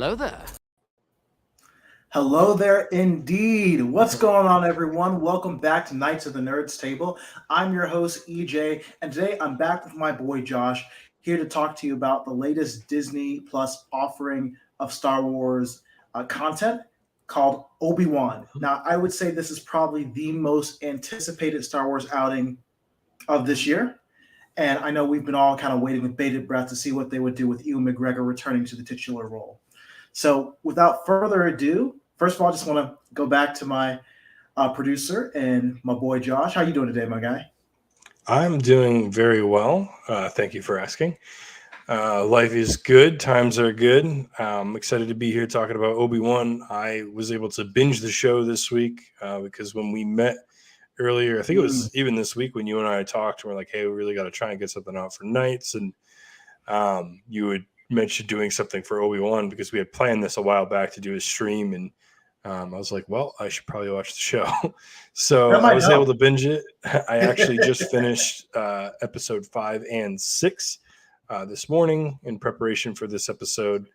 Hello there. Hello there indeed. What's going on, everyone? Welcome back to Knights of the Nerds Table. I'm your host, EJ, and today I'm back with my boy Josh, here to talk to you about the latest Disney Plus offering of Star Wars content called Obi-Wan. Now, I would say this is probably the most anticipated Star Wars outing of this year. And I know we've been all kind of waiting with bated breath to see what they would do with Ewan McGregor returning to the titular role. So, without further ado, first of all, I just want to go back to my producer and my boy Josh. How you doing today, my guy? I'm doing very well. Thank you for asking. Life is good. Times are good. I'm excited to be here talking about Obi-Wan. I was able to binge the show this week because when we met earlier, I think it was even this week when you and I talked, we're like, hey, we really got to try and get something out for nights. And you had mentioned doing something for Obi-Wan because we had planned this a while back to do a stream. And I was like, well, I should probably watch the show. So I was able to binge it. I actually just finished episode 5 and 6 this morning in preparation for this episode.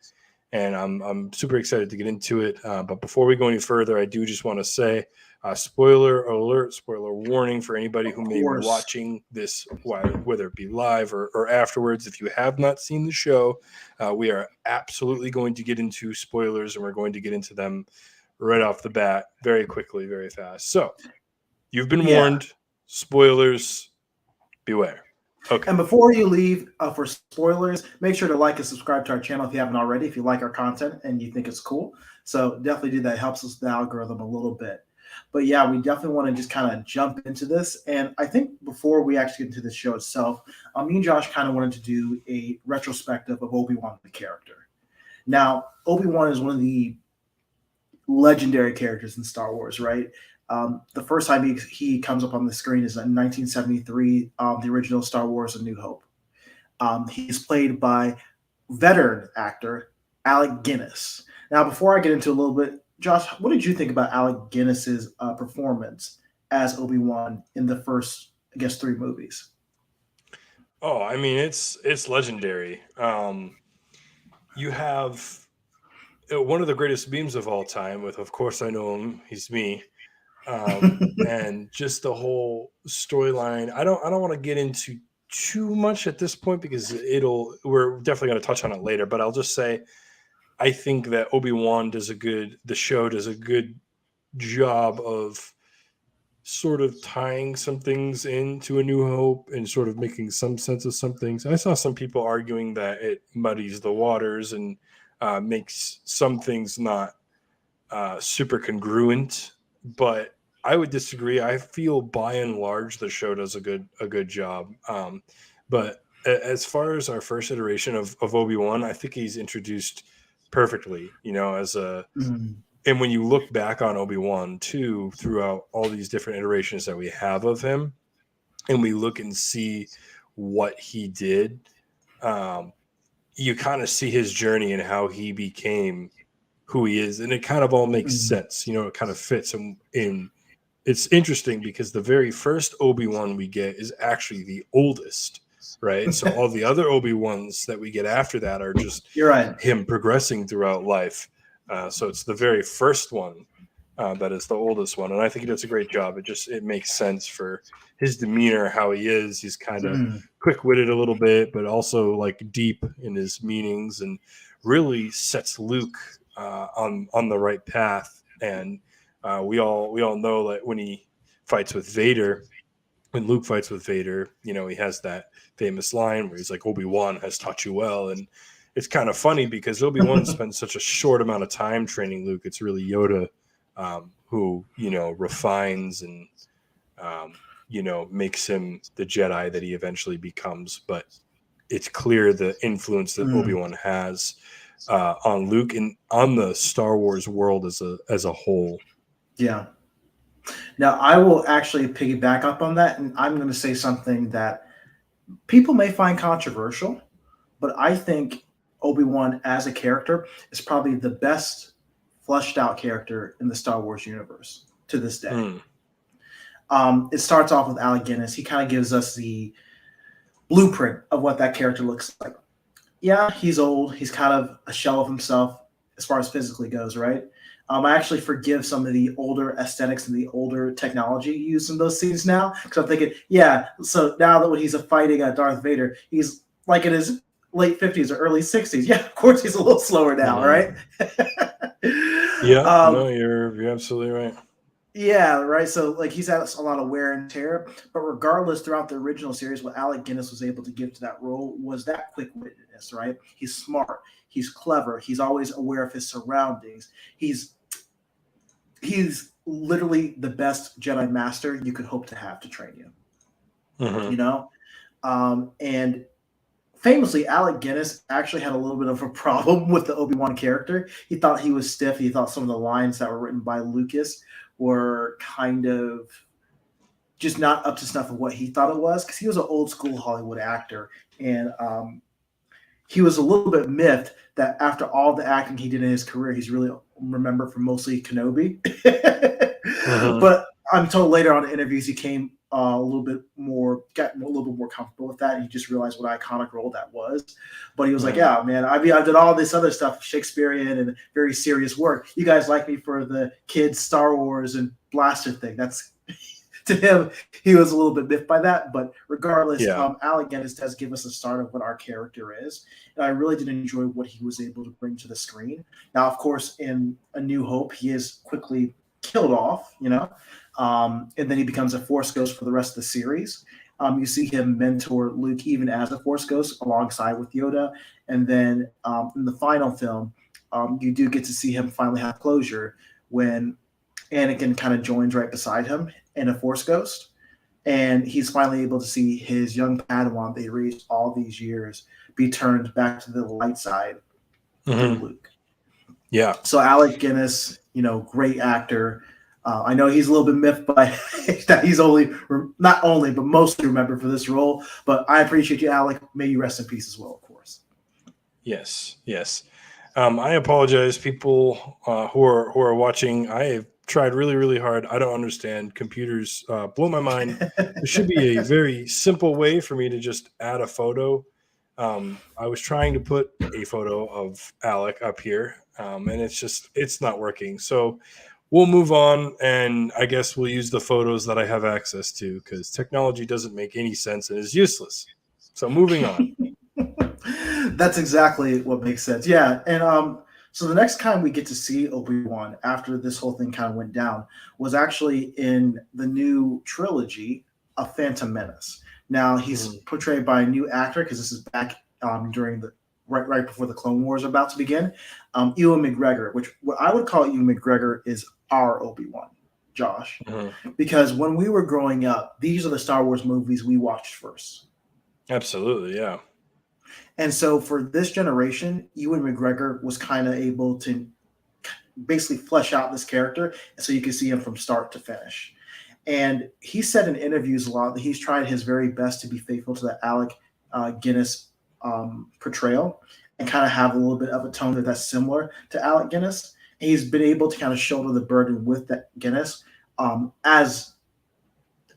And I'm super excited to get into it. But before we go any further, I do just want to say spoiler alert, spoiler warning for anybody who may be watching this, whether it be live or afterwards. If you have not seen the show, we are absolutely going to get into spoilers, and we're going to get into them right off the bat, very quickly, very fast. So, you've been warned. Spoilers, beware. Okay. And before you leave for spoilers, make sure to like and subscribe to our channel if you haven't already, if you like our content and you think it's cool. So definitely do that. It helps us with the algorithm a little bit. But yeah, we definitely want to just kind of jump into this. And I think before we actually get into the show itself, me and Josh kind of wanted to do a retrospective of Obi-Wan, the character. Now, Obi-Wan is one of the legendary characters in Star Wars, right? The first time he comes up on the screen is in 1973, the original Star Wars: A New Hope. He's played by veteran actor Alec Guinness. Now, before I get into a little bit, Josh, what did you think about Alec Guinness's performance as Obi-Wan in the first, I guess, 3 movies? Oh, I mean, it's legendary. You have one of the greatest memes of all time with, of course, I know him, he's me. And just the whole storyline. I don't want to get into too much at this point because we're definitely going to touch on it later, but I'll just say I think that Obi-Wan the show does a good job of sort of tying some things into A New Hope and sort of making some sense of some things. I saw some people arguing that it muddies the waters and makes some things not super congruent, but I would disagree. I feel by and large the show does a good job. But as far as our first iteration of Obi-Wan, I think he's introduced perfectly, and when you look back on Obi-Wan too, throughout all these different iterations that we have of him, and we look and see what he did, you kind of see his journey and how he became who he is, and it kind of all makes sense. It kind of fits in. It's interesting because the very first Obi-Wan we get is actually the oldest, right? So all the other Obi-Wans that we get after that are just him progressing throughout life. So it's the very first one that is the oldest one, and I think he does a great job. It makes sense for his demeanor, how he is. He's kind of quick-witted a little bit, but also like deep in his meanings, and really sets Luke on the right path. And we all know that when he fights with Vader, when Luke fights with Vader, he has that famous line where he's like, Obi-Wan has taught you well. And it's kind of funny because Obi-Wan spends such a short amount of time training Luke. It's really Yoda who, refines and, makes him the Jedi that he eventually becomes. But it's clear the influence that Obi-Wan has on Luke and on the Star Wars world as a whole. Yeah. Now, I will actually piggyback up on that, and I'm going to say something that people may find controversial, but I think Obi-Wan as a character is probably the best fleshed out character in the Star Wars universe to this day. It starts off with Alec Guinness. He kind of gives us the blueprint of what that character looks like. Yeah, he's old. He's kind of a shell of himself. as far as physically goes, right? I actually forgive some of the older aesthetics and the older technology used in those scenes now, because I'm thinking, yeah, so now that when he's fighting Darth Vader, he's like in his late 50s or early 60s. Yeah, of course he's a little slower now, right? Mhm. Yeah, no, um, you're absolutely right. yeah, right. So like he's had a lot of wear and tear, but regardless, throughout the original series, what Alec Guinness was able to give to that role was that quick wittedness. Right? He's smart. He's clever. He's always aware of his surroundings. He's literally the best Jedi Master you could hope to have to train you. You Hmm. know, and famously, Alec Guinness actually had a little bit of a problem with the Obi-Wan character. He thought he was stiff. He thought some of the lines that were written by Lucas were kind of just not up to snuff of what he thought it was, because he was an old school Hollywood actor, and he was a little bit miffed that after all the acting he did in his career, he's really remembered for mostly Kenobi. Hmm. But I'm told later on in interviews he came a little bit more, got a little bit more comfortable with that, and he just realized what an iconic role that was. But he was like, Hmm. "Yeah, man, I mean, I did all this other stuff, Shakespearean and very serious work. You guys like me for the kids Star Wars and blaster thing. That's to him, he was a little bit miffed by that. But regardless, Yeah. Alec Guinness does give us a start of what our character is. And I really did enjoy what he was able to bring to the screen. Now, of course, in A New Hope, he is quickly killed off, and then he becomes a Force Ghost for the rest of the series. You see him mentor Luke even as a Force Ghost alongside with Yoda. And then in the final film, you do get to see him finally have closure when Anakin kind of joins right beside him in a Force Ghost, and he's finally able to see his young Padawan they raised all these years be turned back to the light side through Hmm. Luke. Yeah. So Alec Guinness, great actor. I know he's a little bit miffed by that he's only, not only, but mostly remembered for this role. But I appreciate you, Alec. May you rest in peace as well, of course. Yes. Yes. I apologize, people who are watching. I have tried really, really hard. I don't understand computers. Blow my mind. There should be a very simple way for me to just add a photo. I was trying to put a photo of Alec up here, and it's not working. So we'll move on, and I guess we'll use the photos that I have access to, because technology doesn't make any sense and is useless. So moving on. That's exactly what makes sense. Yeah, and so the next time we get to see Obi-Wan after this whole thing kind of went down was actually in the new trilogy of Phantom Menace. Now he's Mhm. portrayed by a new actor because this is back during the right before the Clone Wars are about to begin. Ewan McGregor, which what I would call Ewan McGregor is our Obi-Wan, Josh, Mhm. because when we were growing up, these are the Star Wars movies we watched first. Absolutely, yeah. And so for this generation, Ewan McGregor was kind of able to basically flesh out this character so you can see him from start to finish. And he said in interviews a lot that he's tried his very best to be faithful to the Alec Guinness portrayal and kind of have a little bit of a tone that's similar to Alec Guinness. And he's been able to kind of shoulder the burden with that Guinness as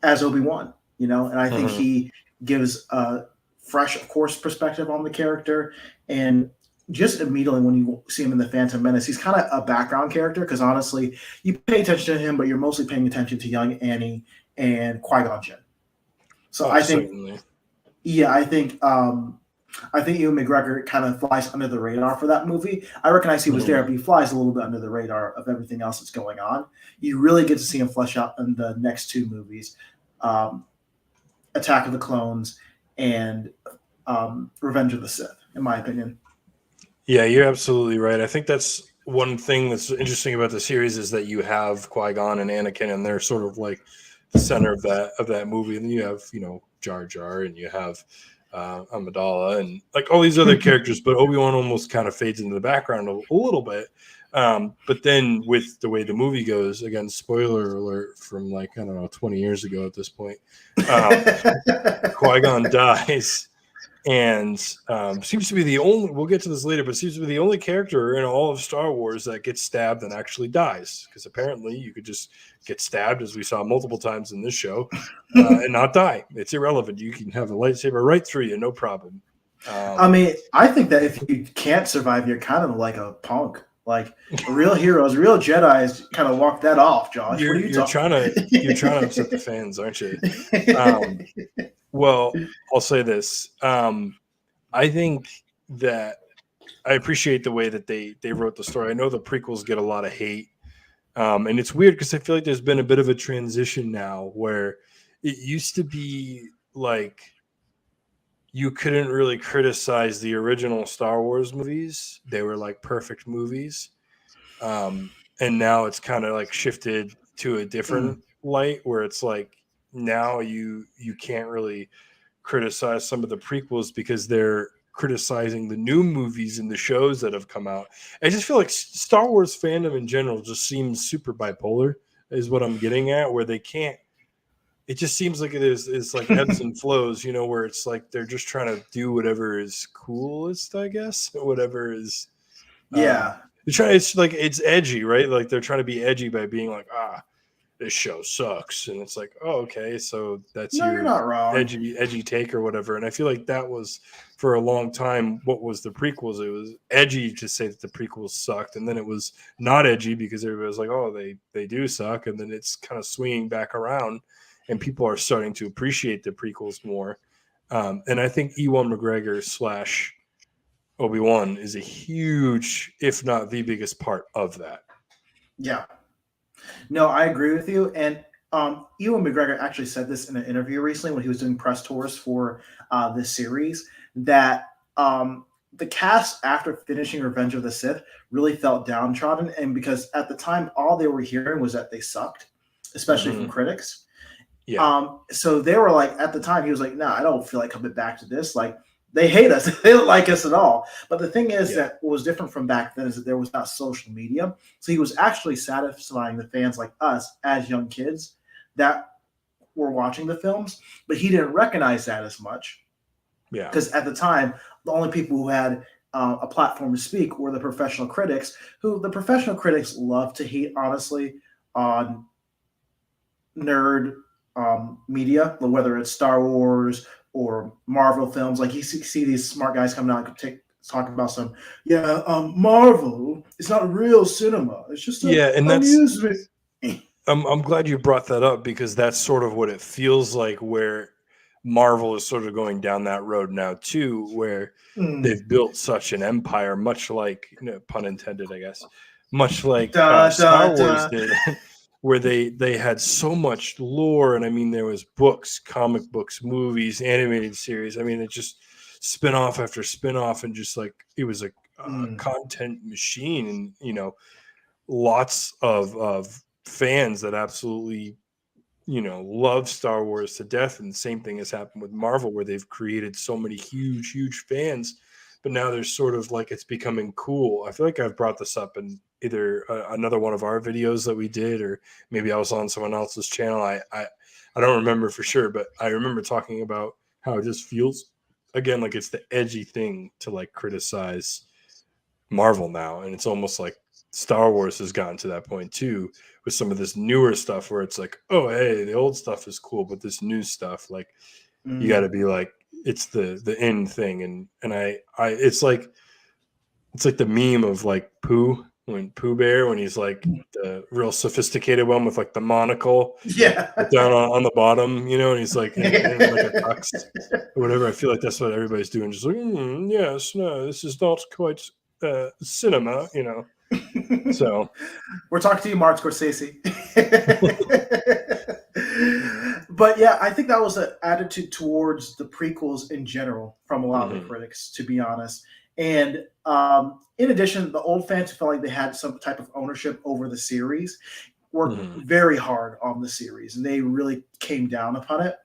Obi-Wan, and I think Mhm. he gives a fresh, of course, perspective on the character. And just immediately when you see him in the Phantom Menace, he's kind of a background character because honestly, you pay attention to him, but you're mostly paying attention to young Annie and Qui-Gon Jinn. So Oh, I think, certainly. yeah, I think Ewan McGregor kind of flies under the radar for that movie. I recognize he was there, Mhm. but he flies a little bit under the radar of everything else that's going on. You really get to see him flesh out in the next two movies. Um, Attack of the Clones and Revenge of the Sith, in my opinion. Yeah, you're absolutely right. I think that's one thing that's interesting about the series is that you have Qui-Gon and Anakin, and they're sort of like the center of that movie. And then you have, Jar Jar, and you have Amidala, and like all these other characters. But Obi-Wan almost kind of fades into the background a little bit. But then with the way the movie goes, again, spoiler alert from like I don't know 20 years ago at this point, um, Qui-Gon dies and seems to be the only, we'll get to this later, but seems to be the only character in all of Star Wars that gets stabbed and actually dies, because apparently you could just get stabbed, as we saw multiple times in this show, and not die. It's irrelevant. You can have a lightsaber right through you, no problem. I um, mean, I think that if you can't survive, you're kind of like a punk. Like real heroes, real Jedi's kind of walk that off. Josh, what are You're you you're talking? trying to you're trying to upset the fans, aren't you? Um, well, I'll say this. I think that I appreciate the way that they wrote the story. I know the prequels get a lot of hate, and it's weird because I feel like there's been a bit of a transition now where it used to be like you couldn't really criticize the original Star Wars movies; they were like perfect movies. And now it's kind of like shifted to a different Mm, light where it's like now you can't really criticize some of the prequels because they're criticizing the new movies and the shows that have come out. I just feel like Star Wars fandom in general just seems super bipolar is what I'm getting at, where they can't, it just seems like it's like ebbs and flows, where it's like they're just trying to do whatever is coolest, I guess, whatever is uh yeah. they're trying, it's like it's edgy, right? Like they're trying to be edgy by being like, this show sucks, and it's like, oh, okay, so that's No, you're your not wrong. edgy take or whatever. And I feel like that was for a long time what was the prequels. It was edgy to say that the prequels sucked, and then it was not edgy because everybody was like, oh, they do suck, and then it's kind of swinging back around, and people are starting to appreciate the prequels more. And I think Ewan McGregor slash Obi-Wan is a huge, if not the biggest part of that. Yeah. No, I agree with you. And Ewan McGregor actually said this in an interview recently when he was doing press tours for this series that the cast after finishing Revenge of the Sith really felt downtrodden, and because at the time all they were hearing was that they sucked, especially from Hmm. critics. Yeah, So they were like, at the time, he was like, "No, I don't feel like coming back to this. Like, they hate us. They don't like us at all." But the thing is yeah, that what was different from back then is that there was not social media. So he was actually satisfying the fans like us as young kids that were watching the films, but he didn't recognize that as much yeah, because at the time, the only people who had a platform to speak were the professional critics, who the professional critics love to hate, honestly, on nerd media, whether it's Star Wars or Marvel films. Like you see these smart guys coming out and talking about some, yeah, Marvel. It's not real cinema. It's just an yeah. And that's, amusement. I'm glad you brought that up because that's sort of what it feels like where Marvel is sort of going down that road now too, where Mm. they've built such an empire, much like, pun intended, I guess, much like Da da Star Wars da. did, where they had so much lore, and I mean there was books, comic books, movies, animated series. I mean it just spin off after spin off, and just like it was a Mm. content machine, and lots of fans that absolutely love Star Wars to death. And the same thing has happened with Marvel, where they've created so many huge fans, but now there's sort of like it's becoming cool. I feel like I've brought this up in either another one of our videos that we did, or maybe I was on someone else's channel. I don't remember for sure, but I remember talking about how it just feels again like it's the edgy thing to like criticize Marvel now, and it's almost like Star Wars has gotten to that point too with some of this newer stuff where it's like, oh hey, the old stuff is cool, but this new stuff, like you got to Mm. be like, it's the in thing, and I it's like the meme of like Pooh, when Pooh Bear, when he's like the real sophisticated one with like the monocle Yeah. but down on the bottom, and he's like in like a tux or whatever. I feel like that's what everybody's doing, just like, yes, no, this is not quite cinema. So We're talking to you, Martin Scorsese. But yeah, I think that was an attitude towards the prequels in general from a lot of the mhm, critics, to be honest. And in addition, the old fans who felt like they had some type of ownership over the series worked mhm. very hard on the series, and they really came down upon it.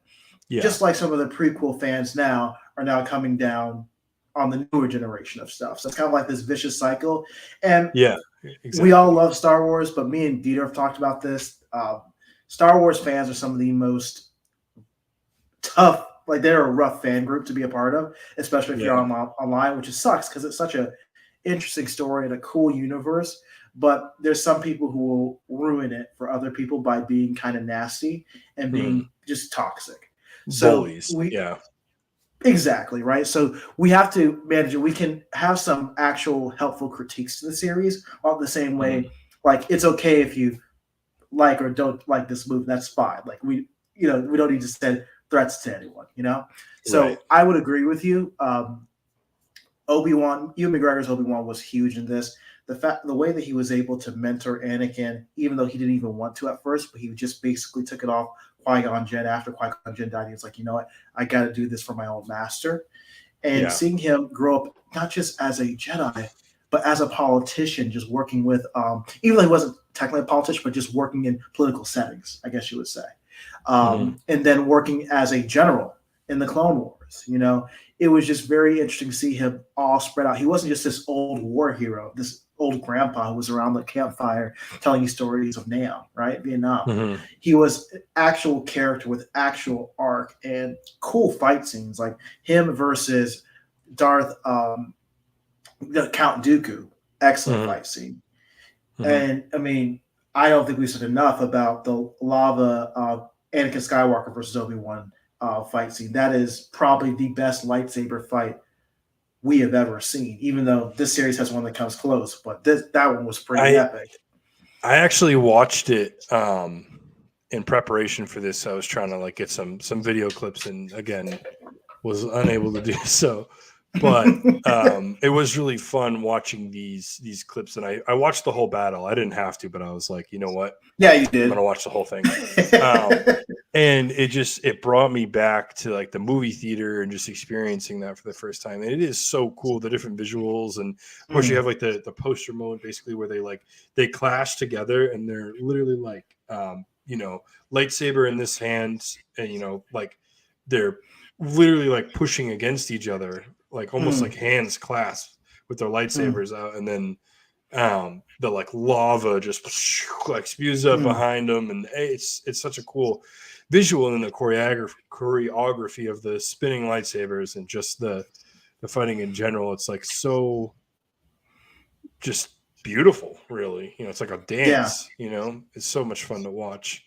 Yeah, Just like some of the prequel fans now are now coming down on the newer generation of stuff. So it's kind of like this vicious cycle. And yeah, we all exactly. love Star Wars, but me and Dieter have talked about this. Star Wars fans are some of the most tough, like they're a rough fan group to be a part of, especially if you're Yeah, online, which sucks because it's such a interesting story and a cool universe. But there's some people who will ruin it for other people by being kind of nasty and mhm. being just toxic. So Bullies. we Yeah, Exactly, right? So we have to manage it. We can have some actual helpful critiques to the series, all the same Mhm. way. Like it's okay if you like or don't like this movie. That's fine. Like we don't need to send threats to anyone. Right. So I would agree with you. Obi-Wan, Ewan McGregor's Obi-Wan was huge in this. The way that he was able to mentor Anakin, even though he didn't even want to at first, but he just basically took it off Qui-Gon Jinn after Qui-Gon Jinn died. He was like, you know what, I got to do this for my own master. And Yeah. seeing him grow up not just as a Jedi, but as a politician, just working with, even though he wasn't technically a politician, but just working in political settings, I guess you would say, Hmm. and then working as a general in the Clone Wars. It was just very interesting to see him all spread out. He wasn't just this old war hero, this old grandpa who was around the campfire telling you stories of Nam, right? Vietnam. Hmm. He was an actual character with actual arc and cool fight scenes, like him versus Darth Count Dooku. Excellent Hmm. fight scene. Hmm. And I mean, I don't think we said enough about the lava Anakin Skywalker versus Obi-Wan fight scene. That is probably the best lightsaber fight we have ever seen, even though this series has one that comes close. But that one was pretty I epic. I actually watched it in preparation for this. I was trying to like get some video clips, and again was unable to do so. But it was really fun watching these clips, and I watched the whole battle. I didn't have to, but I was like, you know what, Yeah, you I'm did. gonna watch the whole thing. Um, and it brought me back to like the movie theater and just experiencing that for the first time. And it is so cool, the different visuals, and of course you Mm, have like the poster moment basically where they clash together and they're literally like lightsaber in this hand, and like they're literally like pushing against each other, like almost like mm, hands clasped with their mm, lightsabers out, and then the like lava just like spews up mm. behind them, and it's such a cool visual, and then the choreography of the spinning lightsabers and just the fighting in general. It's like so just beautiful, really. It's like a Yeah. dance. It's so much fun to watch.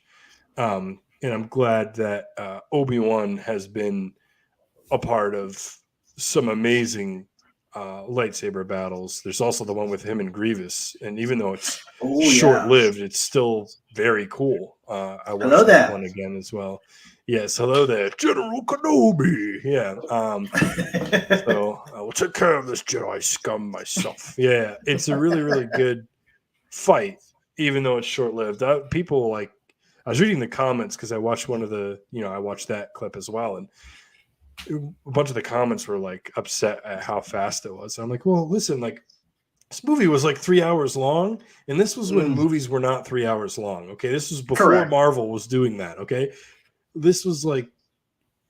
And I'm glad that Obi-Wan has been a part of some amazing lightsaber battles. There's also the one with him and Grievous, and even though it's Oh short yeah. lived, it's still very cool. I Hello watched that there. one again as well. Yes, hello there, General Kenobi. Yeah. So I will take care of this Jedi scum myself. Yeah, it's a really really good fight, even though it's short lived. People like. I was reading the comments because I watched I watched that clip as well, and a bunch of the comments were like upset at how fast it was. I'm like, well, listen, like this movie was like 3 hours long, and this was when Mm, movies were not 3 hours long. Okay, this was before correct. Marvel was doing that. Okay, this was like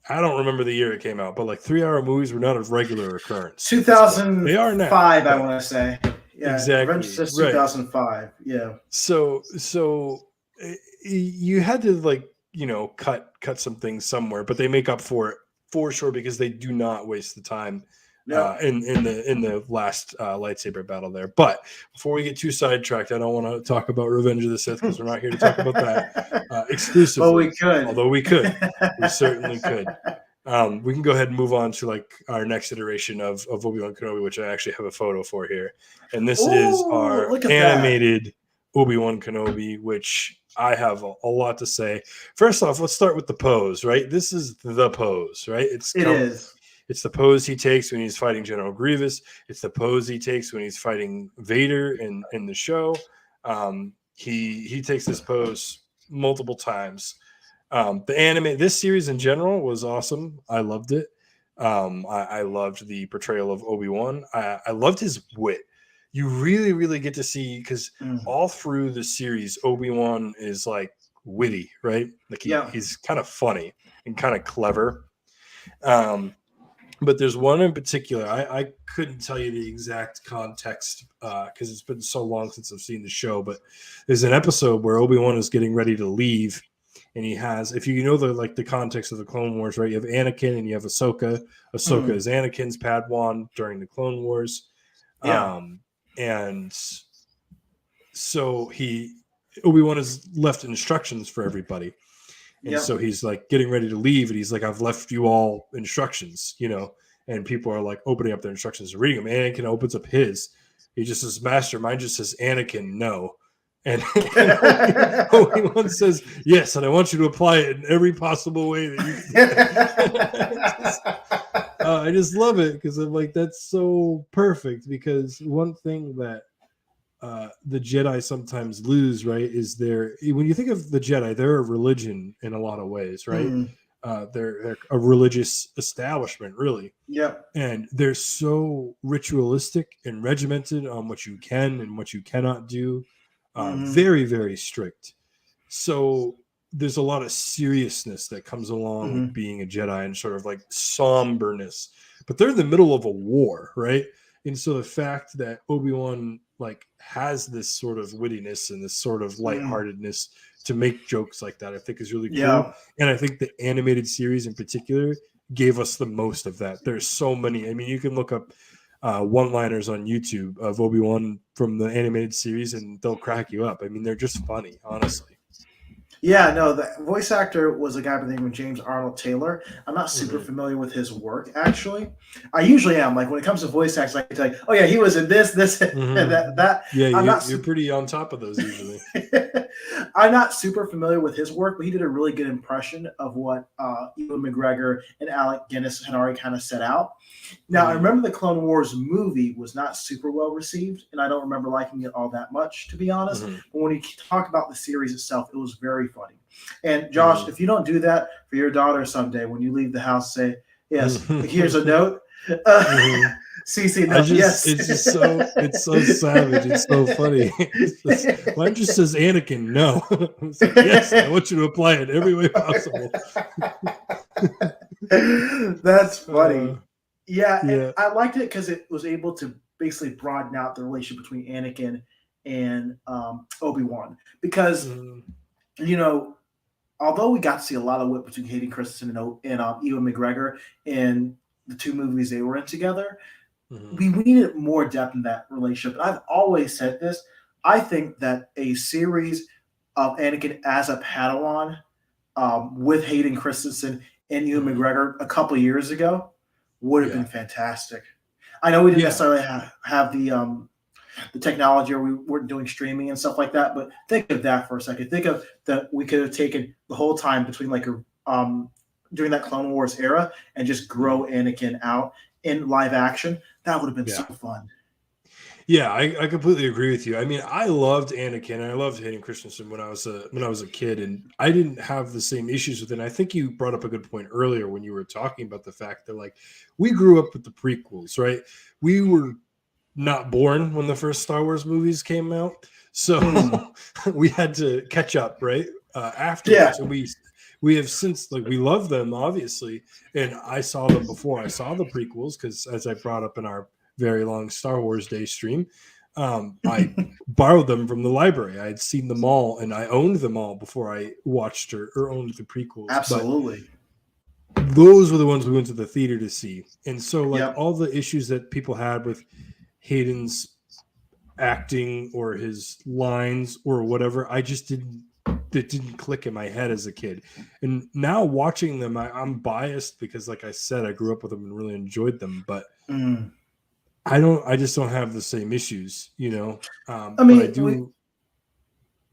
I don't remember the year it came out, but like 3 hour movies were not a regular occurrence at this point. They are now, 2005, I but want to say. Yeah, Revenge exactly says right. 2005. Yeah. So you had to like cut some things somewhere, but they make up for it for sure because they do not waste the time Yep. in the last lightsaber battle there. But before we get too sidetracked, I don't want to talk about Revenge of the Sith because we're not here to talk about that Well, we exclusively. could. Although we certainly could. We can go ahead and move on to like our next iteration of Obi-Wan Kenobi, which I actually have a photo for here, and this is Oh, our look at that. animated Obi-Wan Kenobi, which I have a lot to say. First off, let's start with the pose, right? This is the pose, right? It is. It's the pose he takes when he's fighting General Grievous. It's the pose he takes when he's fighting Vader in the show. He takes this pose multiple times. This series in general was awesome. I loved it. I loved the portrayal of Obi-Wan. I loved his wit. You really, really get to see because Mm. all through the series, Obi-Wan is like witty, right? Like Yeah. he's kind of funny and kind of clever. Um, but there's one in particular. I couldn't tell you the exact context because it's been so long since I've seen the show. But there's an episode where Obi-Wan is getting ready to leave, and he has, if you know the context of the Clone Wars, right? You have Anakin and you have Ahsoka. Ahsoka Mm. is Anakin's Padawan during the Clone Wars, Yeah. and so Obi-Wan has left instructions for everybody, And Yep. so he's like getting ready to leave, and he's like, I've left you all instructions, and people are like opening up their instructions and reading them. Anakin opens up his. He just says, Master, mine just says Anakin, no. And, and Obi-Wan says, yes, and I want you to apply it in every possible way that you can. I just love it because I'm like, that's so perfect. Because one thing that the Jedi sometimes lose, right, is when you think of the Jedi, they're a religion in a lot of ways, right? Mm. They're a religious establishment, really. Yep. And they're so ritualistic and regimented on what you can and what you cannot do. Very, very strict. So there's a lot of seriousness that comes along with being a Jedi and sort of like somberness. But they're in the middle of a war, right? And so the fact that Obi-Wan like has this sort of wittiness and this sort of lightheartedness to make jokes like that, I think is really cool. Yeah. And I think the animated series in particular gave us the most of that. There's so many. I mean, you can look up one-liners on YouTube of Obi-Wan from the animated series, and they'll crack you up. I mean, they're just funny, honestly. Yeah, no, the voice actor was a guy by the name of James Arnold Taylor. I'm not super familiar with his work, actually. I usually am. Like, when it comes to voice actors, I can tell you, oh, yeah, he was in this, and that. Yeah, you're pretty on top of those usually. I'm not super familiar with his work, but he did a really good impression of what Ewan McGregor and Alec Guinness had already kind of set out. Now, I remember the Clone Wars movie was not super well received, and I don't remember liking it all that much, to be honest. But when you talk about the series itself, it was very funny. And Josh, if you don't do that for your daughter someday, when you leave the house, say, yes, here's a note. CC, no, yes. It's so savage. It's so funny. Mine just says Anakin, no. Like, yes, I want you to apply it every way possible. That's funny. Yeah. I liked it because it was able to basically broaden out the relationship between Anakin and Obi-Wan. Because, although we got to see a lot of wit between Hayden Christensen and Ewan McGregor in the two movies they were in together, we needed more depth in that relationship. And I've always said this. I think that a series of Anakin as a Padawan with Hayden Christensen and Ewan McGregor a couple years ago would have been fantastic. I know we didn't necessarily have the technology, or we weren't doing streaming and stuff like that, but think of that for a second. Think of that we could have taken the whole time between during that Clone Wars era and just grow Anakin out in live action. That would have been so fun. Yeah, I completely agree with you. I mean, I loved Anakin and I loved Hayden Christensen when I was a kid, and I didn't have the same issues with it. And I think you brought up a good point earlier when you were talking about the fact that like we grew up with the prequels, right? We were not born when the first Star Wars movies came out, so we had to catch up, right? Afterwards, and we have since we love them obviously, and I saw them before I saw the prequels because, as I brought up in our very long Star Wars Day stream, I borrowed them from the library. I had seen them all, and I owned them all before I watched or owned the prequels. Absolutely. But those were the ones we went to the theater to see, and so all the issues that people had with Hayden's acting or his lines or whatever, it didn't click in my head as a kid. And now watching them, I'm biased because, like I said, I grew up with them and really enjoyed them, but I just don't have the same issues, I mean, but I do.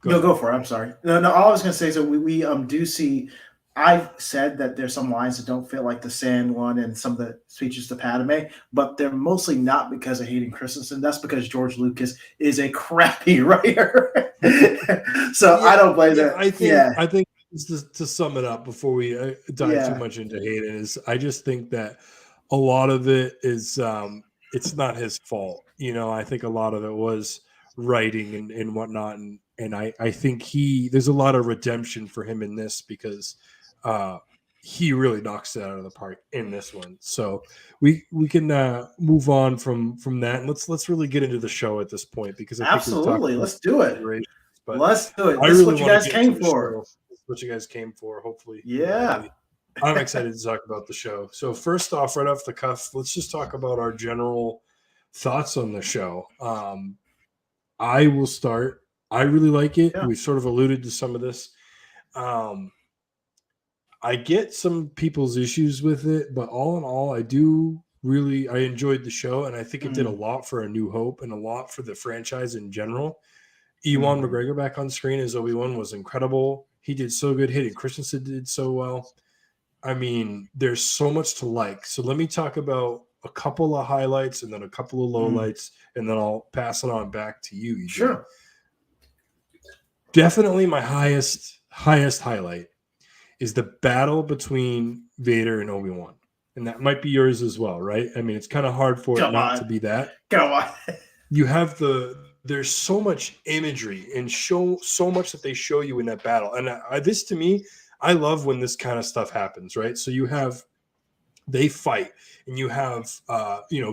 Go for it. I'm sorry. No, all I was going to say is that we do see. I've said that there's some lines that don't fit, like the sand one and some of the speeches to Padme, but they're mostly not because of Hayden Christensen. That's because George Lucas is a crappy writer. So I don't blame that. I think to sum it up before we dive too much into Hayden is I just think that a lot of it is it's not his fault. I think a lot of it was writing and whatnot, and I think there's a lot of redemption for him in this because he really knocks it out of the park in this one. So we can move on from that, and let's really get into the show at this point because I absolutely let's do it. But let's do it. This is what you guys came for. What you guys came for, hopefully. Yeah. I'm excited to talk about the show. So first off, right off the cuff, let's just talk about our general thoughts on the show. I will start. I really like it. Yeah. We've sort of alluded to some of this. I get some people's issues with it, but all in all, I enjoyed the show, and I think it did a Mm, lot for A New Hope and a lot for the franchise in general. Ewan mhm. McGregor back on screen as Obi-Wan was incredible. He did so good. Hayden Christensen did so well. I mean, there's so much to like. So let me talk about a couple of highlights and then a couple of Mm. lowlights, and then I'll pass it on back to you, EJ. Sure. Definitely my highest highlight is the battle between Vader and Obi-Wan. And that might be yours as well, right? I mean, it's kind of hard for it Come not to on. be that. Come on. You have there's so much imagery and so much that they show you in that battle. And this to me, I love when this kind of stuff happens, right? So they fight and you have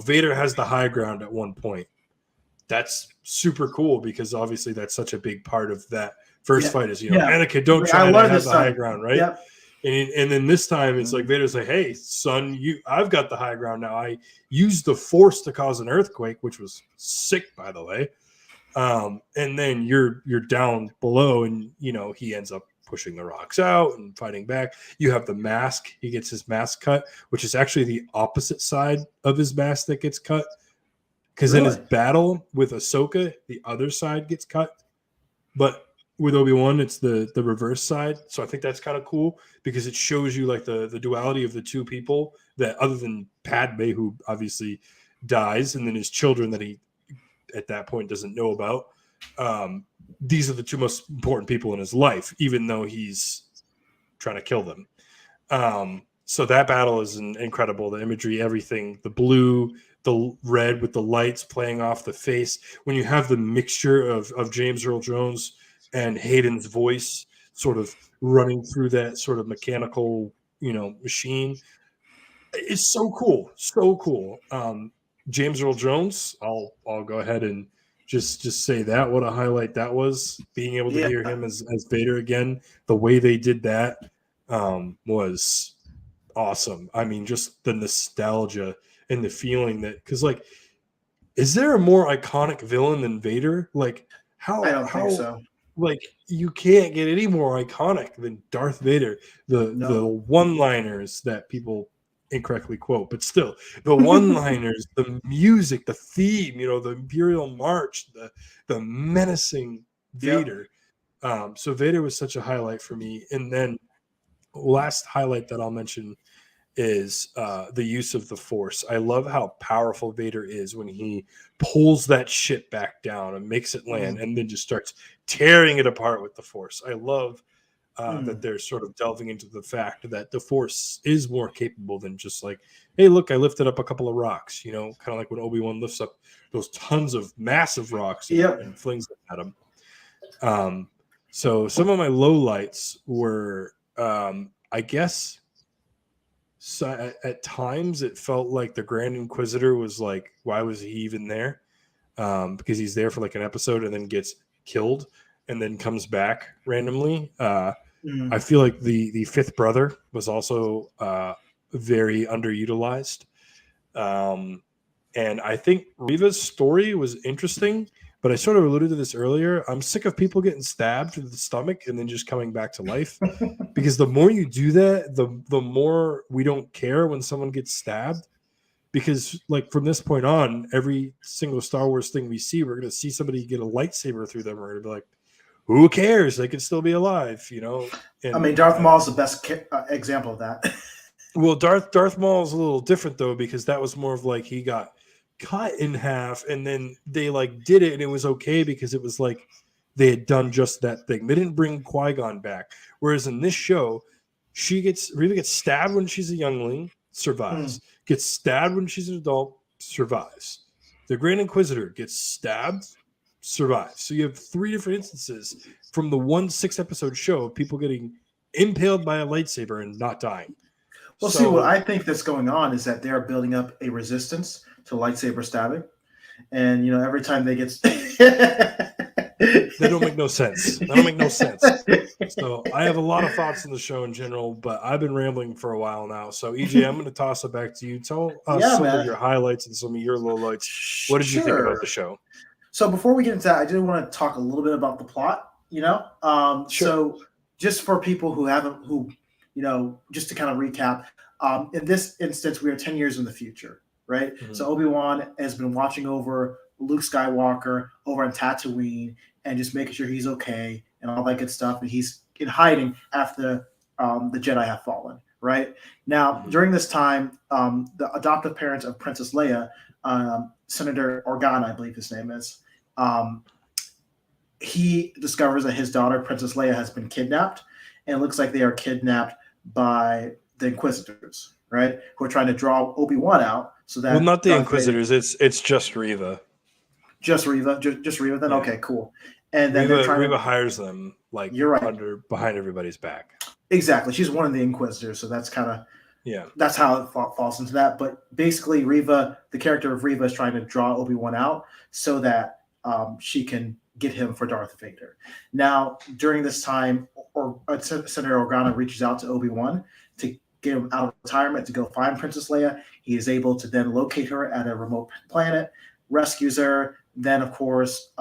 Vader has the high ground at one point. That's super cool because obviously that's such a big part of that first Yeah. fight is Yeah. Anakin, don't I try to learned have this the high time. ground, right? Yep. And then this time it's like Vader's like, hey son, I've got the high ground now. I used the force to cause an earthquake, which was sick, by the way. And then you're down below, and he ends up pushing the rocks out and fighting back. You have the mask. He gets his mask cut, which is actually the opposite side of his mask that gets cut. Because in his Really? battle with Ahsoka, the other side gets cut. But with Obi-Wan, it's the reverse side. So I think that's kind of cool because it shows you like the duality of the two people that, other than Padme, who obviously dies, and then his children that he at that point doesn't know about. These are the two most important people in his life, even though he's trying to kill them. So that battle is incredible. The imagery, everything, the blue, the red with the lights playing off the face. When you have the mixture of James Earl Jones and Hayden's voice sort of running through that sort of mechanical, machine, it's so cool. So cool. James Earl Jones, I'll go ahead and just say that. What a highlight that was. Being able to Yeah. hear him as Vader again, the way they did that was awesome. I mean, just the nostalgia and the feeling that, because like, is there a more iconic villain than Vader? Like, I how don't think so. like you can't get any more iconic than Darth Vader. The No. one-liners that people incorrectly quote, but still, the one-liners, the music, the theme, the Imperial March, the menacing Yep. Vader. So Vader was such a highlight for me. And then last highlight that I'll mention is the use of the Force. I love how powerful Vader is when he pulls that ship back down and makes it land Mm. and then just starts tearing it apart with the Force. I love that Mm. they're sort of delving into the fact that the Force is more capable than just like, hey, look, I lifted up a couple of rocks, kind of like when Obi-Wan lifts up those tons of massive rocks Yep. and flings them at him. So some of my lowlights were, I guess, so at times it felt like the Grand Inquisitor was like, why was he even there? Because he's there for like an episode and then gets killed and then comes back randomly. I Mm. feel like the fifth brother was also very underutilized. And I think Riva's story was interesting, but I sort of alluded to this earlier. I'm sick of people getting stabbed in the stomach and then just coming back to life. Because the more you do that, the more we don't care when someone gets stabbed. Because like from this point on, every single Star Wars thing we see, we're going to see somebody get a lightsaber through them. We're going to be like, who cares? They could still be alive, I mean, And Darth Maul is the best example of that. well, Darth Maul is a little different though, because that was more of like he got cut in half, and then they like did it, and it was okay because it was like they had done just that thing. They didn't bring Qui-Gon back. Whereas in this show, Reva gets stabbed when she's a youngling, Mm. survives. Gets stabbed when she's an adult, survives. The Grand Inquisitor gets stabbed, survives. So you have three different instances from the 1 6-episode show of people getting impaled by a lightsaber and not dying. Well, see, what So I think that's going on is that they're building up a resistance to lightsaber stabbing, and every time they get, that don't make no sense. That don't make no sense. So I have a lot of thoughts on the show in general, but I've been rambling for a while now. So EJ, I'm going to toss it back to you. Tell us Yeah, some of man. your highlights and some of your lowlights. What did you think about the Sure. show? So before we get into that, I did want to talk a little bit about the plot. Sure. So just for people who just to kind of recap, in this instance, we are 10 years in the future, right? Mhm. So Obi-Wan has been watching over Luke Skywalker over on Tatooine and just making sure he's okay and all that good stuff. And he's in hiding after the Jedi have fallen, right? Now, Mhm. during this time, the adoptive parents of Princess Leia, Senator Organa, I believe his name is, um, he discovers that his daughter, Princess Leia, has been kidnapped. And it looks like they are kidnapped by the Inquisitors, right? Who are trying to draw Obi-Wan out so Well, that not the Darth Vader, Inquisitors. It's just Riva. just Reva, then Yeah, okay, cool. And then they're trying Riva to, hires them like you're right, behind everybody's back. exactly. She's one of the Inquisitors, so Yeah. that's how it falls into that. But basically, Reva, the character of Reva, is trying to draw Obi-Wan out so that she can get him for Darth Vader. Now, during this time, Senator Organa reaches out to Obi-Wan to get him out of retirement to go find Princess Leia. He is able to then locate her at a remote planet, rescues her. Then, of course,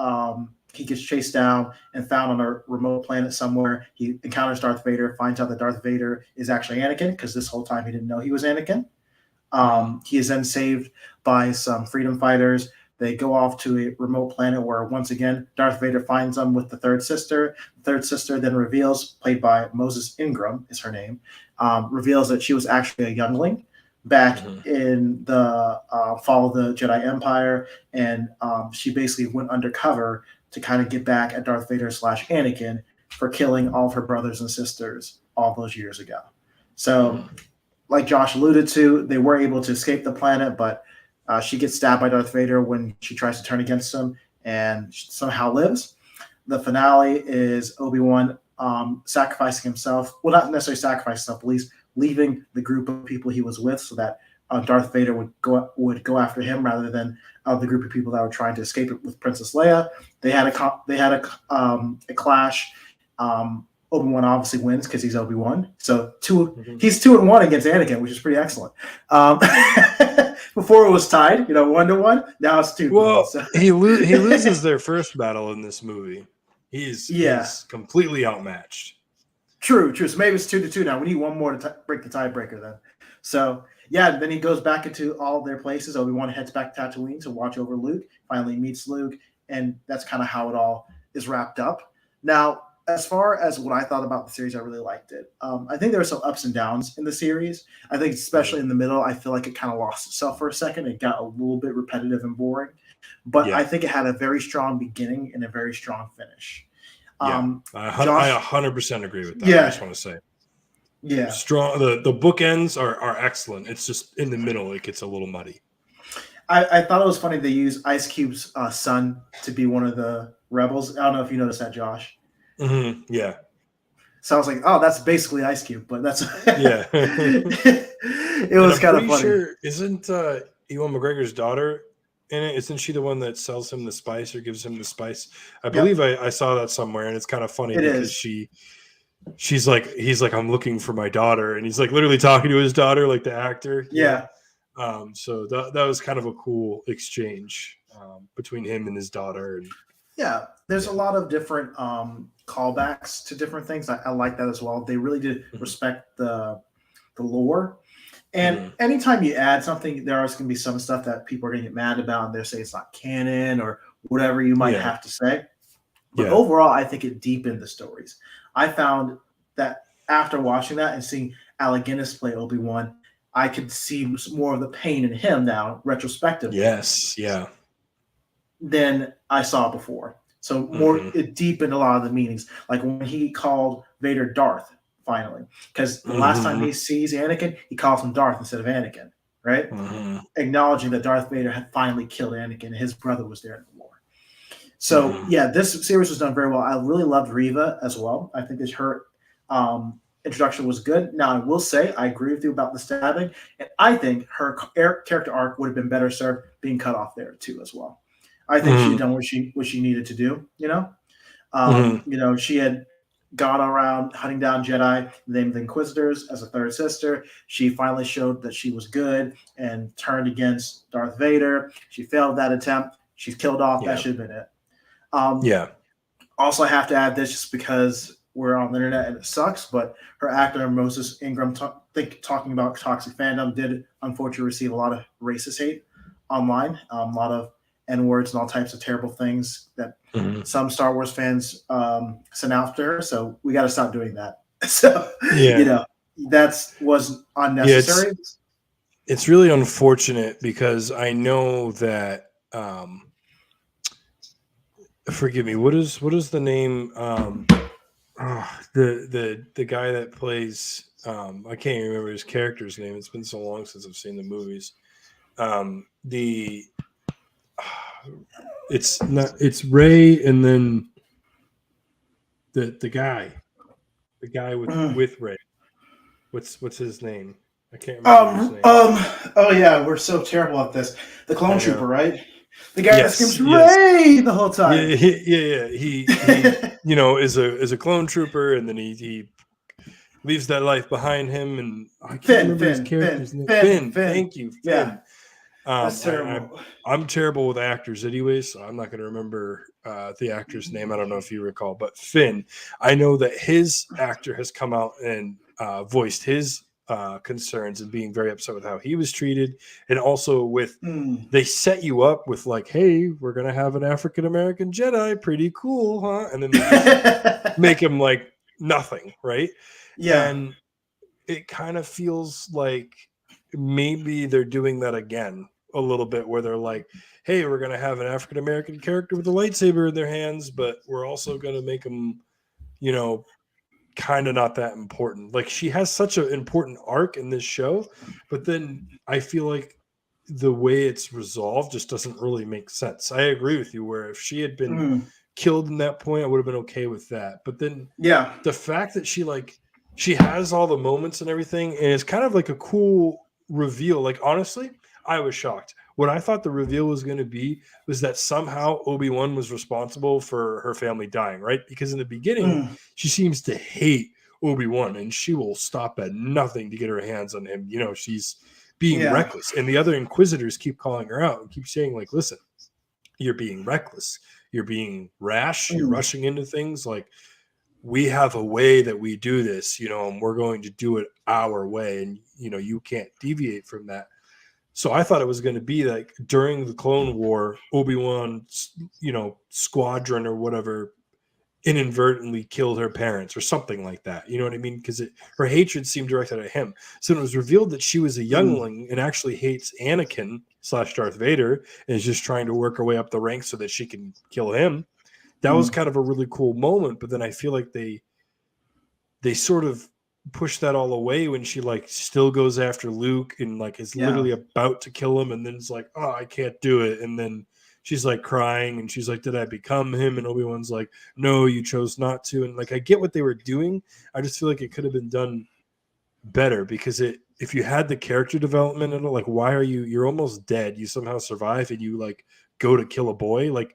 he gets chased down and found on a remote planet somewhere. He encounters Darth Vader, finds out that Darth Vader is actually Anakin because this whole time he didn't know he was Anakin. Mhm. He is then saved by some freedom fighters. They go off to a remote planet where, once again, Darth Vader finds them with the third sister. The third sister then reveals, played by Moses Ingram, is her name, reveals that she was actually a youngling back Mhm. in the fall of the Jedi Empire, and she basically went undercover to kind of get back at Darth Vader slash Anakin for killing all of her brothers and sisters all those years ago. So, Mhm. like Josh alluded to, they were able to escape the planet, but she gets stabbed by Darth Vader when she tries to turn against him and somehow lives. The finale is Obi-Wan sacrificing himself. Well, not necessarily sacrificing himself, but at least leaving the group of people he was with so that Darth Vader would go after him rather than the group of people that were trying to escape with Princess Leia. They had a clash. Obi-Wan obviously wins because he's Obi-Wan. So Mhm. he's 2-1 against Anakin, which is pretty excellent. Um, before it was tied, 1-1. Now it's 2-1. Well, So he loses their first battle in this movie. yeah, He's completely outmatched. true. So maybe it's 2-2 now. We need one more to break the tiebreaker then. So yeah, then he goes back into all their places. Obi-Wan heads back to Tatooine to watch over Luke. Finally meets Luke, and that's kind of how it all is wrapped up. Now, as far as what I thought about the series, I really liked it. I think there were some ups and downs in the series. I think especially Mhm. in the middle, I feel like it kind of lost itself for a second. It got a little bit repetitive and boring, but I Yeah, think it had a very strong beginning and a very strong finish. yeah. Um, I Josh, 100% agree with that. I just yeah, want to say yeah. strong. The bookends are excellent. It's just in the middle it gets a little muddy. I thought it was funny they used Ice Cube's son to be one of the rebels. I don't know if you noticed that, Josh. Yeah, So I was like, oh, that's basically Ice Cube, but that's yeah. it And was I'm kind of pretty funny. sure isn't Ewan McGregor's daughter in it? Isn't she the one that sells him the spice or gives him the spice? I believe Yep, I saw that somewhere, and it's kind of funny it because is. she's like he's like I'm looking for my daughter, and he's like literally talking to his daughter, like the actor. Yeah, So that was kind of a cool exchange between him and his daughter, and yeah. There's a yeah. lot of different callbacks to different things. I like that as well. They really did Mhm. respect the lore. And Mhm. anytime you add something, there is going to be some stuff that people are going to get mad about, and they'll say it's not canon or whatever you might Yeah, have to say. But yeah, overall, I think it deepened the stories. I found that after watching that and seeing Alec Guinness play Obi-Wan, I could see more of the pain in him now, retrospectively, yes, yeah. than I saw before. So more, Hmm. it deepened a lot of the meanings. Like when he called Vader Darth, finally, because the last time Hmm. he sees Anakin, he calls him Darth instead of Anakin, right? Hmm. Acknowledging that Darth Vader had finally killed Anakin and his brother was there in the war. So Hmm. yeah, this series was done very well. I really loved Riva as well. I think that her introduction was good. Now I will say I agree with you about the stabbing, and I think her character arc would have been better served being cut off there too as well. I think she had Hmm. done what she needed to do. Hmm. She had gone around hunting down Jedi, named the Inquisitors as a third sister. She finally showed that she was good and turned against Darth Vader. She failed that attempt. She's killed off. That Yeah, should have been it. Um, yeah. Also, I have to add this just because. were on the internet, and it sucks. But her actor Moses Ingram, talking about toxic fandom, did unfortunately receive a lot of racist hate online, a lot of n words and all types of terrible things that Mhm. some Star Wars fans sent after her. So we got to stop doing that. So you Yeah, know that's was yeah. unnecessary. It's really unfortunate because I know that. Forgive me. What is the name? The guy that plays. I can't even remember his character's name. It's been so long since I've seen the movies. The it's not. It's Ray, and then the guy Mm. with Ray. What's his name? I can't remember his name. Oh yeah, we're so terrible at this. The clone I trooper, know. right? The guy that Yes, screams yes. "Ray" the whole Yeah, time. yeah. He is a clone trooper, and then he leaves that life behind him, and I can't Finn, remember his Finn, Finn, character's name. Finn, Finn. Finn. Thank you, Yeah, Finn. that's I terrible. I'm terrible with actors anyway, so I'm not going to remember the actor's name. I don't know if you recall, but Finn. I know that his actor has come out and voiced his concerns and being very upset with how he was treated, and also with Mm. they set you up with like, hey, we're gonna have an African American Jedi, pretty cool, huh? And then they just make him like nothing, right? Yeah, And it kind of feels like maybe they're doing that again a little bit, where they're like, hey, we're gonna have an African American character with a lightsaber in their hands, but we're also gonna make them, you know, kind of not that important. Like she has such an important arc in this show, but then I feel like the way it's resolved just doesn't really make sense. I agree with you where if she had been mm. killed in that point, I would have been okay with that. But then Yeah, the fact that she has all the moments and everything, and it's kind of like a cool reveal. Like honestly, I was shocked. What I thought the reveal was going to be was that somehow Obi-Wan was responsible for her family dying, right? Because in the beginning, mm. she seems to hate Obi-Wan, and she will stop at nothing to get her hands on him. She's being Yeah, reckless, and the other Inquisitors keep calling her out and keep saying, like, listen, you're being reckless, you're being rash, you're mm. rushing into things. Like, we have a way that we do this, and we're going to do it our way, and you can't deviate from that. So I thought it was going to be like during the Clone War, Obi-Wan, squadron or whatever inadvertently killed her parents or something like that. You know what I mean? Because her hatred seemed directed at him. So when it was revealed that she was a Mm. youngling and actually hates Anakin / Darth Vader and is just trying to work her way up the ranks so that she can kill him, that was Mm. kind of a really cool moment. But then I feel like they sort of push that all away when she like still goes after Luke and like is Yeah. literally about to kill him, and then it's like, oh, I can't do it. And then she's like crying and she's like, did I become him? And Obi-Wan's like, no, you chose not to. And like, I get what they were doing. I just feel like it could have been done better, because if you had the character development in it, like, why are you're almost dead, you somehow survive, and you like go to kill a boy, like,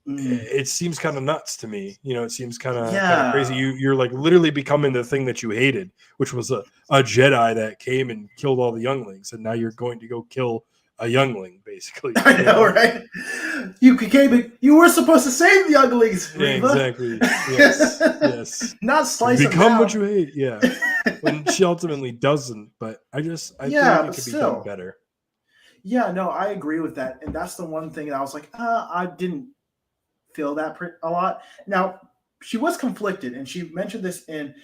Mm. it seems kind of nuts to me. It seems kind of crazy. Yeah. You're like literally becoming the thing that you hated, which was a Jedi that came and killed all the younglings, and now you're going to go kill a youngling, basically. I know, right? You came. You were supposed to save the uglies, Yeah, Reva. exactly. Yes, yes. Not slice them Become what down. you hate. Yeah. When she ultimately doesn't, but I feel like Yeah, it but could be done still. better. Yeah, no, I agree with that, and that's the one thing that I was like, I didn't feel that a lot. Now, she was conflicted, and she mentioned this in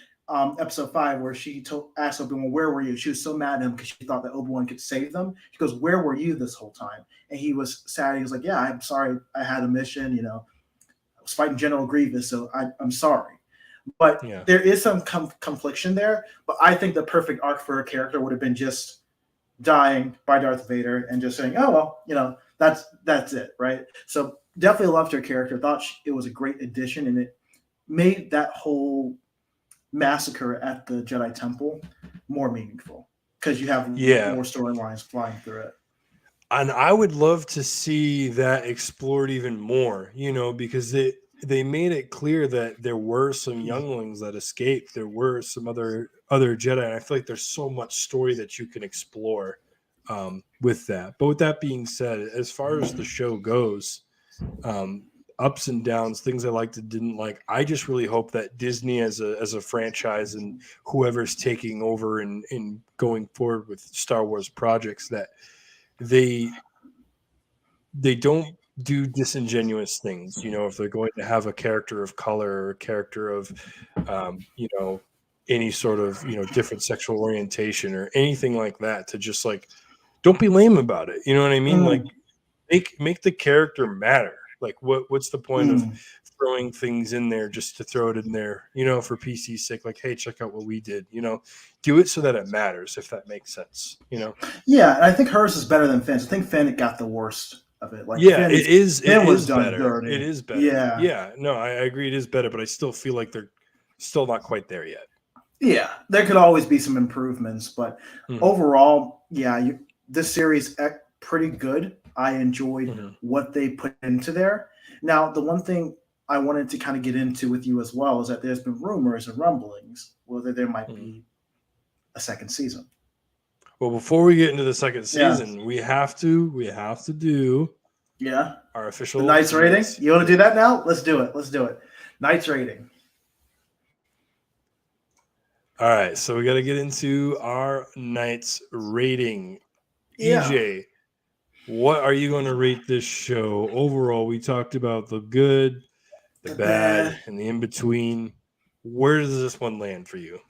episode 5, where she asked Obi-Wan, "Where were you?" She was so mad at him because she thought that Obi-Wan could save them. She goes, "Where were you this whole time?" And he was sad. He was like, "Yeah, I'm sorry. I had a mission. I was fighting General Grievous, so I'm sorry." But Yeah. there is some confliction there. But I think the perfect arc for a character would have been just dying by Darth Vader and just saying, "Oh well, that's it, right?" So definitely loved her character. Thought it was a great addition, and it made that whole massacre at the Jedi Temple more meaningful because you have Yeah. more storylines flying through it. And I would love to see that explored even more, because they made it clear that there were some younglings that escaped. There were some other Jedi, and I feel like there's so much story that you can explore with that. But with that being said, as far as the show goes, um, ups and downs, things I liked and didn't like. I just really hope that Disney as a franchise and whoever's taking over and going forward with Star Wars projects, that they don't do disingenuous things. If they're going to have a character of color or a character of any sort of different sexual orientation or anything like that, to just like, don't be lame about it. You know what I mean? Like, Mm, make the character matter. Like, what's the point of mm. throwing things in there just to throw it in there, for PC's sake? Like, hey, check out what we did. Do it so that it matters, if that makes sense. Yeah, and I think hers is better than Finn's. I think Finn got the worst of it. Like Yeah, it is. It Finn was is done better. It dirty. is better. Yeah, Yeah, no, I agree. It is better, but I still feel like they're still not quite there yet. yeah. There could always be some improvements, but Mhm, overall, yeah, this series pretty good. I enjoyed mhm, what they put into there. Now, the one thing I wanted to kind of get into with you as well is that there's been rumors and rumblings whether there might mhm. be a second season. Well, before we get into the second Yeah, season, we have to do yeah. our The official Knights rating. Knights. You want to do that now? Let's do it. Let's do it. Knights rating. All right, so we got to get into our Knights rating. Yeah. EJ, what are you going to rate this show overall? We talked about the good, the The bad, bad. and the in between. Where does this one land for you?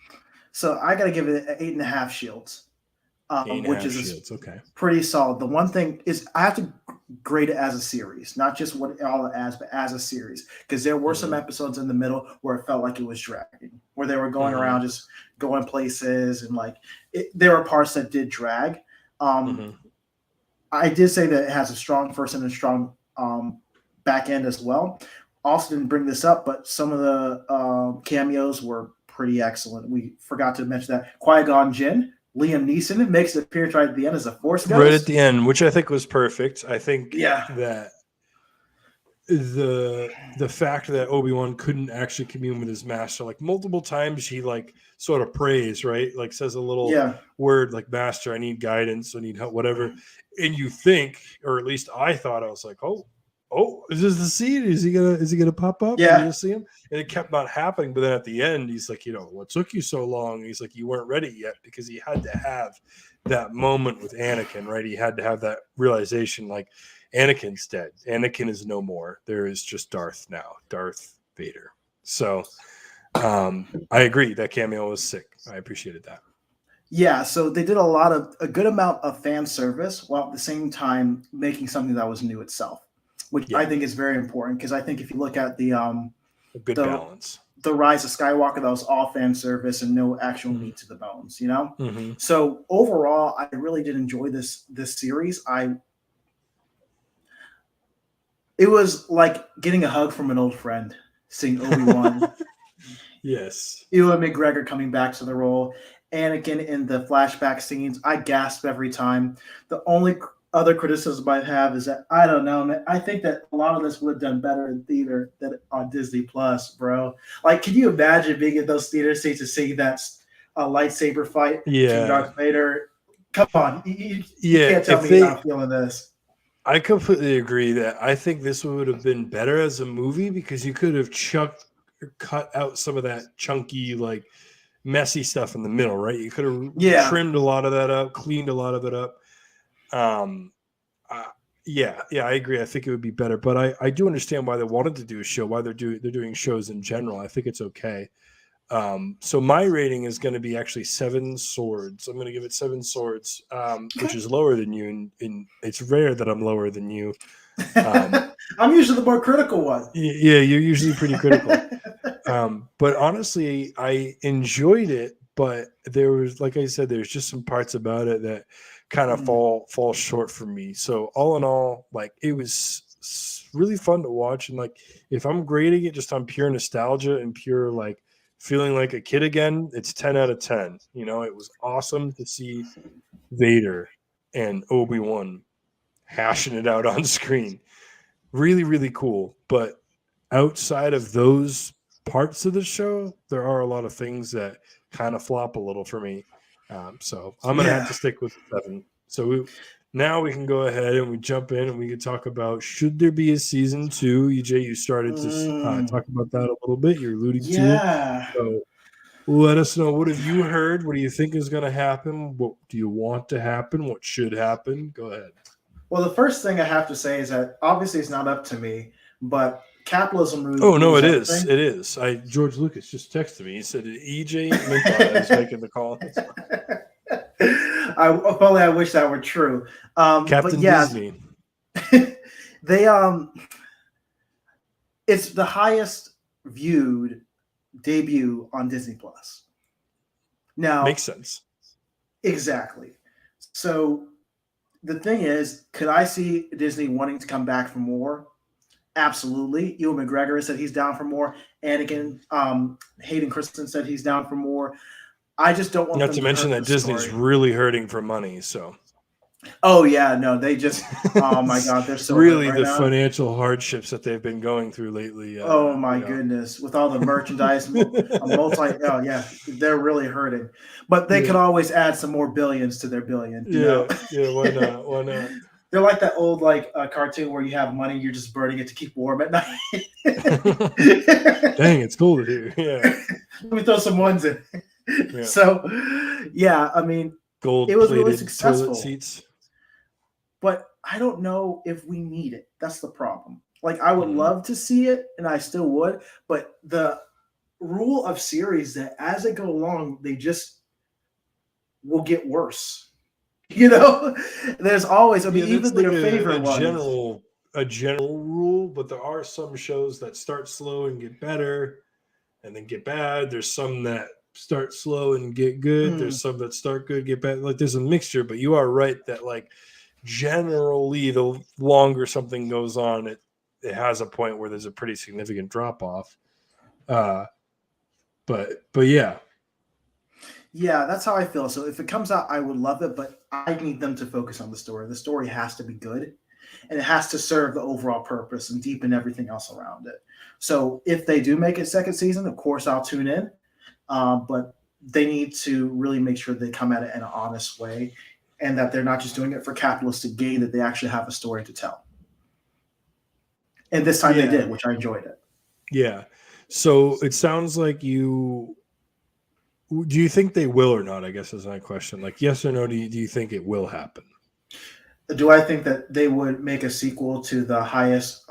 So I got to give it an 8.5 shields, Eight and a which half is shields. Okay. pretty solid. The one thing is I have to grade it as a series, not just what all it as, but as a series, because there were some Mm-hmm. episodes in the middle where it felt like it was dragging, where they were going Mm-hmm. around just going places, and like there were parts that did drag. Um, Mm-hmm. I did say that it has a strong first and a strong back end as well. Also, didn't bring this up, but some of the cameos were pretty excellent. We forgot to mention that Qui-Gon Jinn, Liam Neeson makes an appearance right at the end as a Force Right at ghost. the end, which I think was perfect. I think Yeah, that the fact that Obi-Wan couldn't actually commune with his master, like multiple times, he like sort of prays, right? Like says a little yeah, word like, "Master, I need guidance, I need help, whatever." And you think, or at least I thought, I was like, "Oh, is this the seed? Is he gonna pop up? Are we yeah, gonna see him?" And it kept not happening. But then at the end, he's like, "What took you so long?" He's like, "You weren't ready yet," because he had to have that moment with Anakin, right? He had to have that realization, like, Anakin's dead. Anakin is no more. There is just Darth now, Darth Vader. So I agree. That cameo was sick. I appreciated that. yeah. So they did a good amount of fan service while at the same time making something that was new itself, which I Yeah, think is very important because I think if you look at a good the balance. the Rise of Skywalker, that was all fan service and no actual Mm-hmm. meat to the bones, you know? Mm-hmm. So overall, I really did enjoy this series. It was like getting a hug from an old friend, seeing Obi-Wan, Yes. Ewan McGregor coming back to the role, Anakin in the flashback scenes. I gasp every time. The only other criticism I have is that I don't know, man. I think that a lot of this would have done better in theater than on Disney Plus, bro. Like, can you imagine being in those theater seats and seeing that lightsaber fight between Yeah. Darth Vader? Come on, you Yeah. can't tell If me you're they, not feeling this. I completely agree that I think this would have been better as a movie, because you could have chucked or cut out some of that chunky, like messy stuff in the middle, right? You could have Yeah, trimmed a lot of that up, cleaned a lot of it up. Um, uh, yeah, I agree. I think it would be better, but I do understand why they wanted to do a show, why they're doing shows in general. I think it's okay. So my rating is going to be actually 7 swords. I'm going to give it 7 swords, which okay. is lower than you, and it's rare that I'm lower than you. Um, I'm usually the more critical one. yeah, you're usually pretty critical. But honestly, I enjoyed it, but there was, like I said, there's just some parts about it that kind of Mm, fall short for me. So all in all, like, it was really fun to watch, and like, if I'm grading it just on pure nostalgia and pure like feeling like a kid again, it's 10 out of 10. It was awesome to see Vader and Obi-Wan hashing it out on screen. Really, really cool. But outside of those parts of the show, there are a lot of things that kind of flop a little for me. So I'm gonna have yeah. to stick with 7. So now we can go ahead and we jump in and we can talk about, should there be a season 2? EJ, you started to talk about that a little bit. You're alluding to it. Yeah. So let us know, what have you heard? What do you think is going to happen? What do you want to happen? What should happen? Go ahead. Well, the first thing I have to say is that obviously it's not up to me, but capitalism Oh no, rules it is. everything. It is. George Lucas just texted me. He said EJ Minthos is making the call. I wish that were true. Captain but yeah, Disney. they it's the highest viewed debut on Disney Plus. Now makes sense. Exactly. So the thing is, could I see Disney wanting to come back for more? Absolutely. Ewan McGregor said he's down for more. Anakin, Hayden Christensen said he's down for more. I just don't want Not them to to mention hurt that the Disney's story. really hurting for money. So, oh yeah, no, they just. Oh my God, they're so really hurt right the now. financial hardships that they've been going through lately. Oh my goodness, with all the merchandise, oh yeah, they're really hurting. But they could always add some more billions to their billion. You know? Yeah. Why not? Why not? They're like that old cartoon where you have money, you're just burning it to keep warm at night. Dang, it's cold here. Yeah. Let me throw some ones in. Yeah. So, yeah, I mean, gold it was really successful. toilet seats. But I don't know if we need it. That's the problem. Like, I would love to see it, and I still would. But the rule of series that as they go along, they just will get worse. You know, there's always. I mean, even like your favorite ones. A general rule, but there are some shows that start slow and get better, and then get bad. There's some that start slow and get good. There's some that start good, get bad. Like there's a mixture. But you are right that like generally, the longer something goes on, it has a point where there's a pretty significant drop off. But yeah. Yeah, that's how I feel. So if it comes out, I would love it, but I need them to focus on the story. The story has to be good, and it has to serve the overall purpose and deepen everything else around it. So if they do make a second season, of course I'll tune in. But they need to really make sure they come at it in an honest way, and that they're not just doing it for capitalistic gain, that they actually have a story to tell. And this time they did, which I enjoyed it. Yeah. So it sounds like do you think they will or not? I guess is my question. Like, yes or no, do you think it will happen? Do I think that they would make a sequel to the highest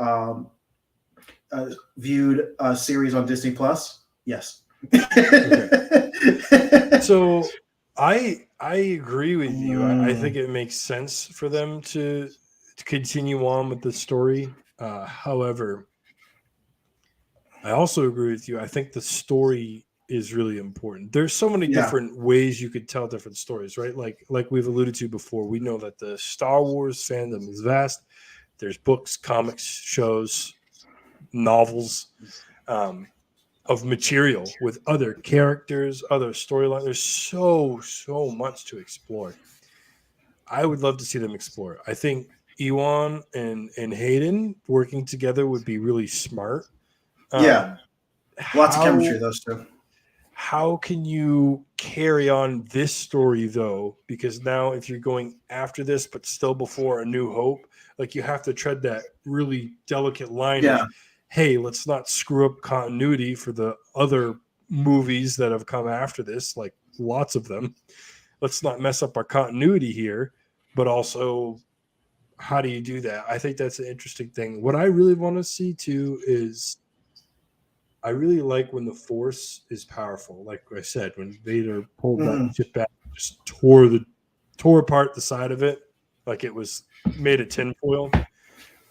viewed series on Disney Plus? Yes. So I agree with you. I think it makes sense for them to continue on with the story. However, I also agree with you. I think the story is really important. There's so many different ways you could tell different stories, right? Like we've alluded to before, we know that the Star Wars fandom is vast. There's books, comics, shows, novels, of material with other characters, other storylines. There's so much to explore. I would love to see them explore. I think Ewan and Hayden working together would be really smart. Lots of chemistry, those two. How can you carry on this story though? Because now if you're going after this, but still before A New Hope, like you have to tread that really delicate line of, hey, let's not screw up continuity for the other movies that have come after this, like lots of them. Let's not mess up our continuity here, but also how do you do that? I think that's an interesting thing. What I really want to see too is I really like when the Force is powerful. Like I said, when Vader pulled that ship back, just tore apart the side of it like it was made of tinfoil.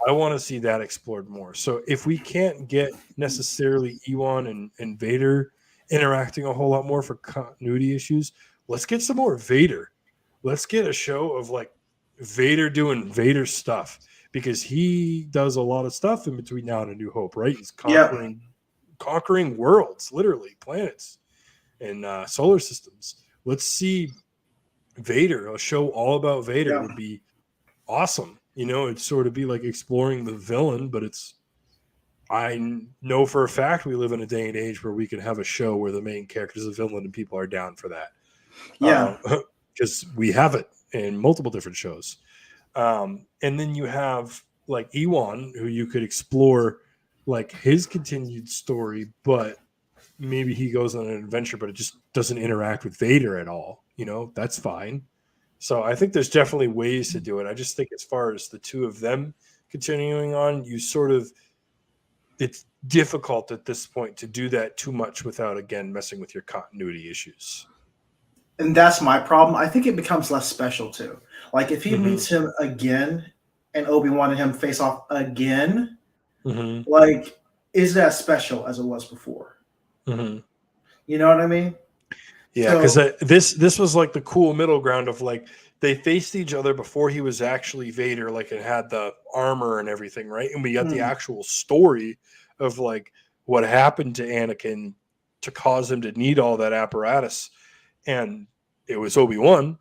I want to see that explored more. So if we can't get necessarily Ewan and Vader interacting a whole lot more for continuity issues, let's get some more Vader. Let's get a show of like Vader doing Vader stuff, because he does a lot of stuff in between now and A New Hope, right? He's conquering worlds, literally planets and solar systems. Let's see Vader. A show all about Vader would be awesome. You know, it'd sort of be like exploring the villain, but I know for a fact we live in a day and age where we can have a show where the main character is a villain and people are down for that. Because we have it. in multiple different shows. And then you have like Ewan, who you could explore like his continued story, but maybe he goes on an adventure, but it just doesn't interact with Vader at all. That's fine. So I think there's definitely ways to do it. I just think as far as the two of them continuing on, it's difficult at this point to do that too much without, again, messing with your continuity issues. And that's my problem. I think it becomes less special too. Like if he Mm-hmm. meets him again and Obi-Wan and him face off again, Mm-hmm. like is that special as it was before? Mm-hmm. You know what I mean? Yeah, because So this was like the cool middle ground of like they faced each other before he was actually Vader, like it had the armor and everything, right? And we got the mm, actual story of like what happened to Anakin to cause him to need all that apparatus, and it was Obi-Wan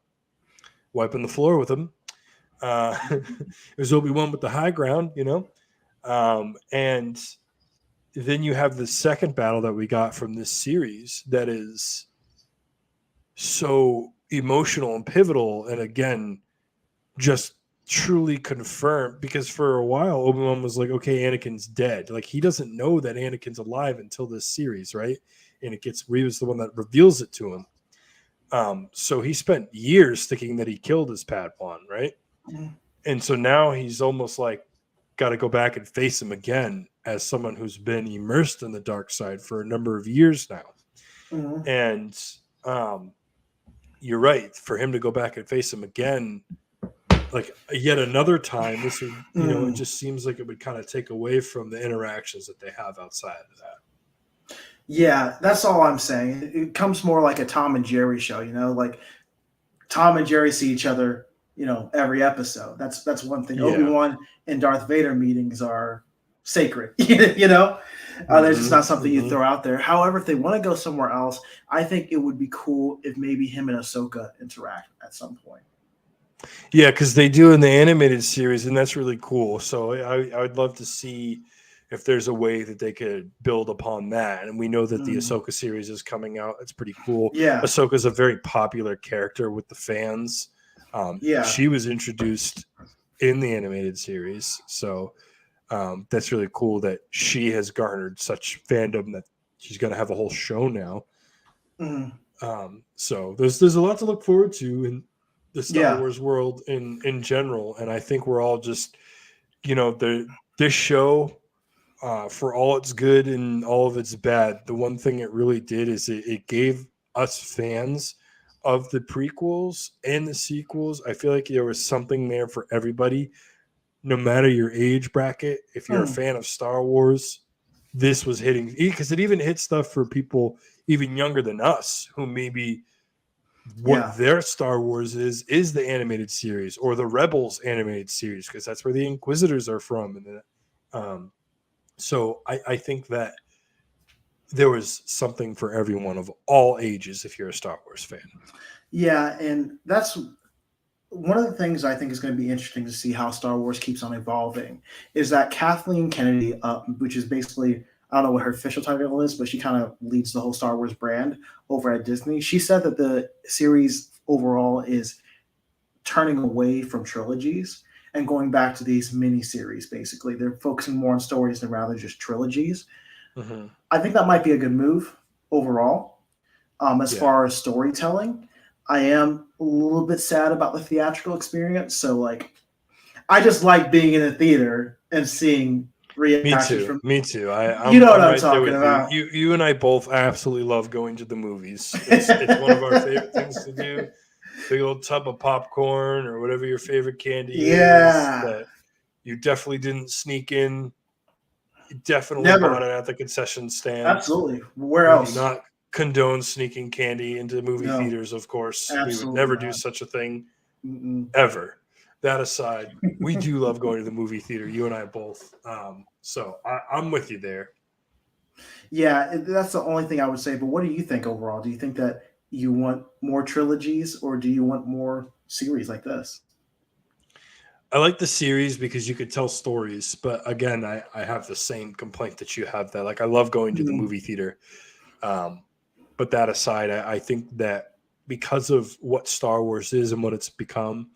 wiping the floor with him. It was Obi-Wan with the high ground, and then you have the second battle that we got from this series that is so emotional and pivotal, and again just truly confirmed, because for a while Obi-Wan was like, okay, Anakin's dead, like he doesn't know that Anakin's alive until this series, right? And Reeves the one that reveals it to him. So he spent years thinking that he killed his Padawan, right? mm, And so now he's almost like got to go back and face him again as someone who's been immersed in the dark side for a number of years now. mm, And you're right, for him to go back and face him again, like yet another time, this would, it mm. just seems like it would kind of take away from the interactions that they have outside of that. Yeah, that's all I'm saying. It comes more like a Tom and Jerry show, like Tom and Jerry see each other, every episode. That's one thing. Yeah. Obi-Wan and Darth Vader meetings are sacred, There's just Mm-hmm, not something you mm-hmm. throw out there. However, if they want to go somewhere else, I think it would be cool if maybe him and Ahsoka interact at some point. Yeah, because they do in the animated series, and that's really cool. So I would love to see if there's a way that they could build upon that. And we know that the Mm. Ahsoka series is coming out. It's pretty cool. Yeah, Ahsoka's a very popular character with the fans. yeah, She was introduced in the animated series, so that's really cool that she has garnered such fandom that she's going to have a whole show now. mm. So there's a lot to look forward to in the Star Yeah, Wars world in general, and I think we're all just, this show, for all its good and all of its bad, the one thing it really did is it gave us fans of the prequels and the sequels, I feel like there was something there for everybody, no matter your age bracket. If you're a mm. fan of Star Wars, this was hitting, because it even hit stuff for people even younger than us, who maybe what Yeah, their Star Wars is the animated series or the Rebels animated series, because that's where the Inquisitors are from. And so I think that there was something for everyone of all ages if you're a Star Wars fan. yeah, and that's one of the things I think is going to be interesting to see how Star Wars keeps on evolving is that Kathleen Kennedy, which is basically, I don't know what her official title is, but she kind of leads the whole Star Wars brand over at Disney. She said that the series overall is turning away from trilogies and going back to these mini series. Basically, they're focusing more on stories than rather just trilogies. Mm-hmm. I think that might be a good move overall. As Yeah. far as storytelling, I am a little bit sad about the theatrical experience. So, like, I just like being in a theater and seeing Me reactions too. from, Me too. you know what I'm I'm right there talking with you. about. You and I both absolutely love going to the movies. It's one of our favorite things to do. Big old tub of popcorn or whatever your favorite candy is Yeah, that you definitely didn't sneak in. You definitely bought never. it at the concession stand. Absolutely. Where We do else? not condone sneaking candy into movie No, theaters, of course. We would absolutely never do not. such a thing Mm-mm. ever. That aside, we do love going to the movie theater. You and I both. So I'm with you there. Yeah, that's the only thing I would say. But what do you think overall? Do you think that you want more trilogies or do you want more series like this? I like the series because you could tell stories, but again, I have the same complaint that you have, that like I love going to the Mm, movie theater. But that aside, I think that because of what Star Wars is and what it's become,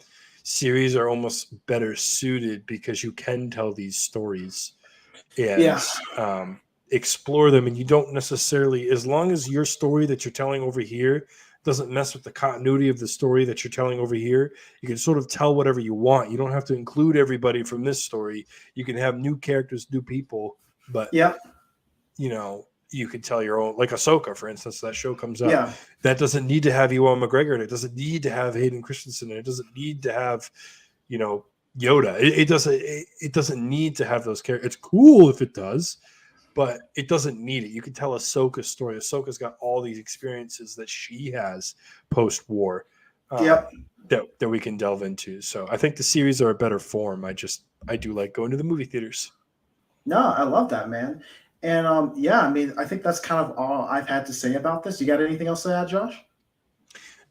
series are almost better suited because you can tell these stories and Yeah. explore them, and you don't necessarily, as long as your story that you're telling over here doesn't mess with the continuity of the story that you're telling over here, you can sort of tell whatever you want. You don't have to include everybody from this story. You can have new characters, new people, but Yep. you could tell your own, like Ahsoka, for instance. That show comes out. Yeah. That doesn't need to have Ewan McGregor, and it doesn't need to have Hayden Christensen, and it doesn't need to have, Yoda. It doesn't need to have those characters. It's cool if it does, but it doesn't need it. You can tell Ahsoka's story. Ahsoka's got all these experiences that she has post-war Yep. that we can delve into. So I think the series are a better form. I do like going to the movie theaters. No, I love that, man. And yeah, I mean, I think that's kind of all I've had to say about this. You got anything else to add, Josh?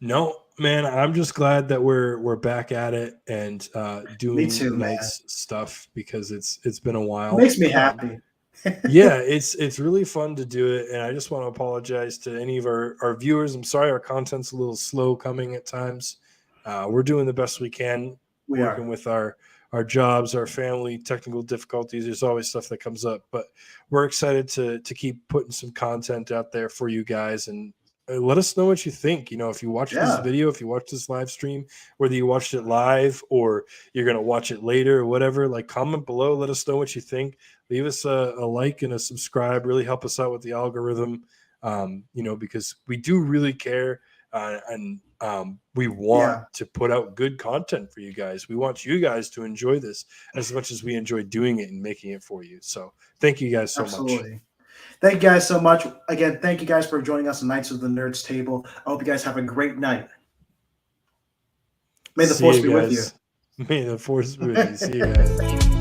No, man, I'm just glad that we're back at it and Me doing too, man. nice stuff, because it's been a It while. makes me happy. Yeah, it's really fun to do it, and I just want to apologize to any of our viewers. I'm sorry our content's a little slow coming at times. We're doing the best we can, We working are. with our jobs, our family, technical difficulties. There's always stuff that comes up, but we're excited to keep putting some content out there for you guys, and let us know what you think. If you watch this Yeah. video, if you watch this live stream, whether you watched it live or you're going to watch it later or whatever, like, comment below, let us know what you think. Leave us a like and a subscribe. Really help us out with the algorithm, because we do really care, and we want Yeah. to put out good content for you guys. We want you guys to enjoy this as much as we enjoy doing it and making it for you. So thank you guys so much. Absolutely. Thank you guys so much. Again, thank you guys for joining us on Knights of the Nerds table. I hope you guys have a great night. May the See force you be with you. guys. May the force be with you. See you guys.